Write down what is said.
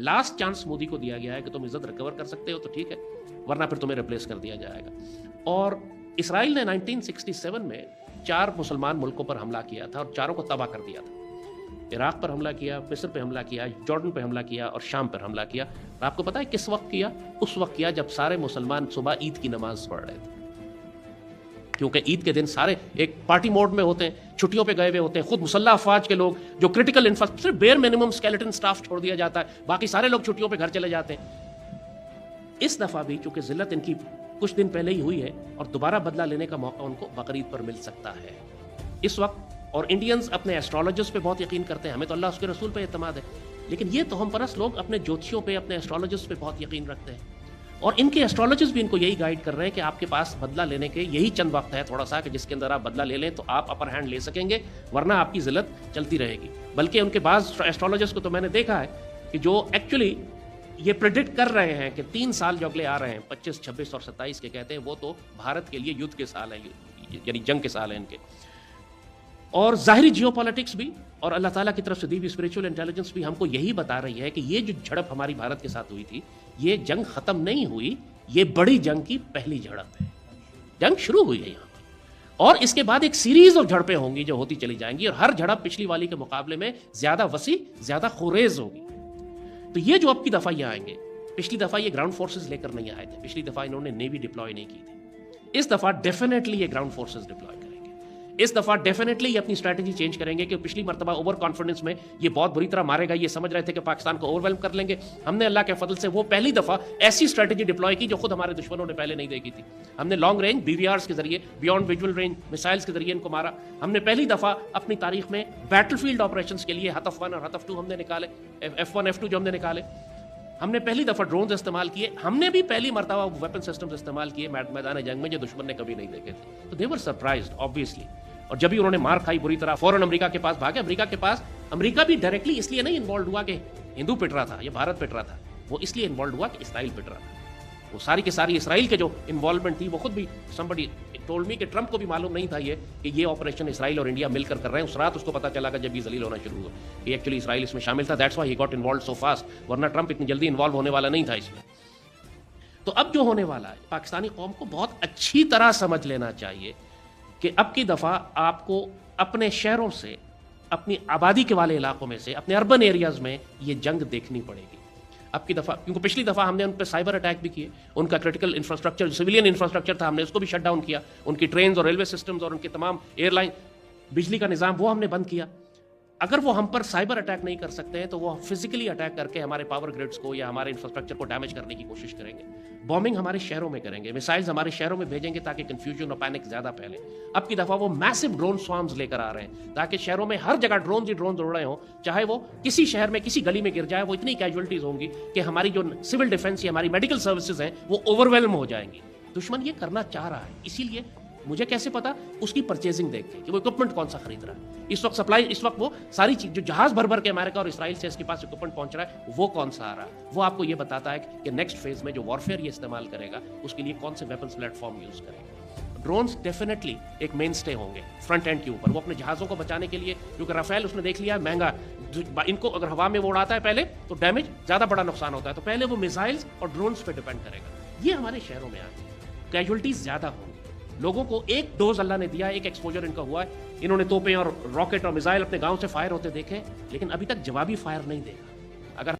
Last chance Modi کو دیا گیا ہے کہ تم عزت ریکور کر سکتے ہو تو ٹھیک ہے، ورنہ پھر تمہیں ریپلیس کر دیا جائے گا۔ اور اسرائیل نے 1967 میں 4 مسلمان ملکوں پر حملہ کیا تھا اور چاروں کو تباہ کر دیا تھا۔ عراق پر حملہ کیا، مصر پہ حملہ کیا، جارڈن پہ حملہ کیا اور شام پر حملہ کیا۔ اور آپ کو پتا ہے کس وقت کیا؟ اس وقت کیا جب سارے مسلمان صبح عید کی نماز پڑھ رہے تھے، کیونکہ عید کے دن سارے ایک پارٹی موڈ میں ہوتے ہیں، چھٹیوں پہ گئے ہوئے ہوتے ہیں، خود مسلح افواج کے لوگ جو critical infrastructure bare minimum skeleton staff چھوڑ دیا جاتا ہے، باقی سارے لوگ چھٹیوں پہ گھر چلے جاتے ہیں۔ اس دفعہ بھی چونکہ ذلت ان کی کچھ دن پہلے ہی ہوئی ہے اور دوبارہ بدلہ لینے کا موقع ان کو بقرعید پر مل سکتا ہے اس وقت۔ اور انڈینز اپنے ایسٹرولوجرز پہ بہت یقین کرتے ہیں، ہمیں تو اللہ اس کے رسول پہ اعتماد ہے، لیکن یہ تو ہم پرست لوگ اپنے جوتشیوں پہ، اپنے ایسٹرولوجرز پہ بہت یقین رکھتے ہیں، اور ان کے ایسٹرولوجرز بھی ان کو یہی گائیڈ کر رہے ہیں کہ آپ کے پاس بدلہ لینے کے یہی چند وقت ہے تھوڑا سا کہ جس کے اندر آپ بدلہ لے لیں تو آپ اپر ہینڈ لے سکیں گے، ورنہ آپ کی ذلت چلتی رہے گی۔ بلکہ ان کے بعض ایسٹرولوجرز کو تو میں نے دیکھا ہے کہ جو ایکچولی یہ پریڈکٹ کر رہے ہیں کہ 3 سال جو اگلے آ رہے ہیں 25، 26 اور 27 کے کہتے ہیں، وہ تو بھارت کے لیے یدھ کے سال ہیں، یعنی جنگ کے سال ہیں ان کے۔ اور ظاہری جیو پالیٹکس بھی اور اللہ تعالیٰ کی طرف سے دی ہوئی اسپریچول انٹیلیجنس بھی ہم کو یہی بتا رہی ہے کہ یہ جو جھڑپ ہماری بھارت کے ساتھ ہوئی تھی، یہ جنگ ختم نہیں ہوئی، یہ بڑی جنگ کی پہلی جھڑپ ہے۔ جنگ شروع ہوئی ہے یہاں پر، اور اس کے بعد ایک سیریز آف جھڑپیں ہوں گی جو ہوتی چلی جائیں گی، اور ہر جھڑپ پچھلی والی کے مقابلے میں زیادہ وسیع، زیادہ خوریز ہوگی۔ تو یہ جو اب کی دفعہ یہ آئیں گے، پچھلی دفعہ یہ گراؤنڈ فورسز لے کر نہیں آئے تھے، پچھلی دفعہ انہوں نے نیوی ڈپلوائے نہیں کی تھی، اس دفعہ ڈیفینیٹلی یہ گراؤنڈ فورسز ڈپلوائے کریں گے، اس دفعہ ڈیفینیٹلی یہ اپنی اسٹریٹجی چینج کریں گے، کہ پچھلی مرتبہ اوور کانفیڈنس میں یہ بہت بری طرح مارے گا، یہ سمجھ رہے تھے کہ پاکستان کو اوور ویلم کر لیں گے۔ ہم نے اللہ کے فضل سے وہ پہلی دفعہ ایسی اسٹریٹجی ڈپلوائے کی جو خود ہمارے دشمنوں نے پہلے نہیں دیکھی تھی۔ ہم نے لانگ رینج BVRs کے ذریعے، بیونڈ ویژول رینج میسائلز کے ذریعے ان کو مارا۔ ہم نے پہلی دفعہ اپنی تاریخ میں بیٹل فیلڈ آپریشنز کے لیے ہتف 1 اور ہتف 2 ہم نے نکالے، F1 F2 جو ہم نے نکالے۔ ہم نے پہلی دفعہ ڈرونز استعمال کیے، ہم نے بھی پہلی مرتبہ ویپن سسٹمز استعمال کیے میدان جنگ میں جو دشمن نے کبھی نہیں دیکھے تھے۔ تو دے ور سرپرائزڈ آبویسلی، اور جب بھی انہوں نے مار کھائی بری طرح، فوراً امریکہ کے پاس بھاگے۔ امریکہ بھی ڈائریکٹلی اس لیے نہیں انوالوڈ ہوا کہ ہندو پٹ رہا تھا یا بھارت پٹ رہا تھا، وہ اس لیے انوالوڈ ہوا کہ اسرائیل پٹ رہا تھا۔ وہ ساری کی ساری اسرائیل کے جو انوالومنٹ تھی، وہ خود بھی somebody told me کہ ٹرمپ کو بھی معلوم نہیں تھا یہ کہ یہ آپریشن اسرائیل اور انڈیا مل کر رہے ہیں۔ اس رات اس کو پتا چلا کہ جب یہ ذلیل ہونا شروع ہوا کہ ایکچولی اسرائیل اس میں شامل تھا، that's why he got involved so fast, ورنہ ٹرمپ اتنی جلدی انوالو ہونے والا نہیں تھا اس میں۔ تو اب جو ہونے والا ہے، پاکستانی قوم کو بہت اچھی طرح سمجھ لینا چاہیے کہ اب کی دفعہ آپ کو اپنے شہروں سے، اپنی آبادی کے والے علاقوں میں سے، اپنے اربن ایریاز میں یہ جنگ دیکھنی پڑے گی اب کی دفعہ، کیونکہ پچھلی دفعہ ہم نے ان پہ سائبر اٹیک بھی کیے، ان کا کرٹیکل انفراسٹرکچر، سویلین انفراسٹرکچر تھا، ہم نے اس کو بھی شٹ ڈاؤن کیا، ان کی ٹرینز اور ریلوے سسٹمز اور ان کے تمام ایئر لائن، بجلی کا نظام وہ ہم نے بند کیا۔ اگر وہ ہم پر سائبر اٹیک نہیں کر سکتے ہیں تو وہ فزیکلی اٹیک کر کے ہمارے پاور گریڈز کو یا ہمارے انفراسٹرکچر کو ڈیمیج کرنے کی کوشش کریں گے، بومبنگ ہمارے شہروں میں کریں گے، میسائلز ہمارے شہروں میں بھیجیں گے تاکہ کنفیوژن اور پینک زیادہ پھیلے۔ اب کی دفعہ وہ میسو ڈرون سوارمز لے کر آ رہے ہیں تاکہ شہروں میں ہر جگہ ڈرونز ہی ڈرونز اڑ رہے ہوں، چاہے وہ کسی شہر میں کسی گلی میں گر جائے، وہ اتنی کیجولٹیز ہوں گی کہ ہماری جو سول ڈیفنس یا ہماری میڈیکل سروسز ہیں وہ اوور ویلم ہو جائیں گی۔ دشمن یہ کرنا چاہ رہا ہے، اسی لیے مجھے کیسے پتا؟ اس کی پرچیزنگ دیکھ کے کہ وہ اکوپمنٹ کون سا خرید رہا ہے، اس وقت سپلائی، اس وقت وہ ساری چیز جو جہاز بھر بھر کے امریکہ اور اسرائیل سے اس کے پاس اکوپمنٹ پہنچ رہا ہے وہ کون سا آ رہا ہے، وہ آپ کو یہ بتاتا ہے کہ نیکسٹ فیز میں جو وارفیئر یہ استعمال کرے گا اس کے لیے کون سے ویپنس پلیٹ فارم یوز کرے گا۔ ڈرونز ڈیفینیٹلی ایک مین سٹے ہوں گے فرنٹ اینڈ کے اوپر، وہ اپنے جہازوں کو بچانے کے لیے، کیونکہ رافیل اس نے دیکھ لیا ہے مہنگا، ان کو اگر ہوا میں وہ اڑاتا ہے پہلے تو ڈیمیج زیادہ بڑا نقصان ہوتا ہے، تو پہلے وہ میزائلز اور ڈرونز پہ ڈیپینڈ کرے گا۔ یہ ہمارے شہروں میں آئے کیجولٹیز زیادہ ہوں گی، لوگوں کو ایک ڈوز اللہ نے دیا ہے، ایک ایکسپوجر ان کا ہوا ہے، انہوں نے توپیں اور راکٹ اور میزائل اپنے گاؤں سے فائر ہوتے دیکھے، لیکن ابھی تک جوابی فائر نہیں دیکھا۔ اگر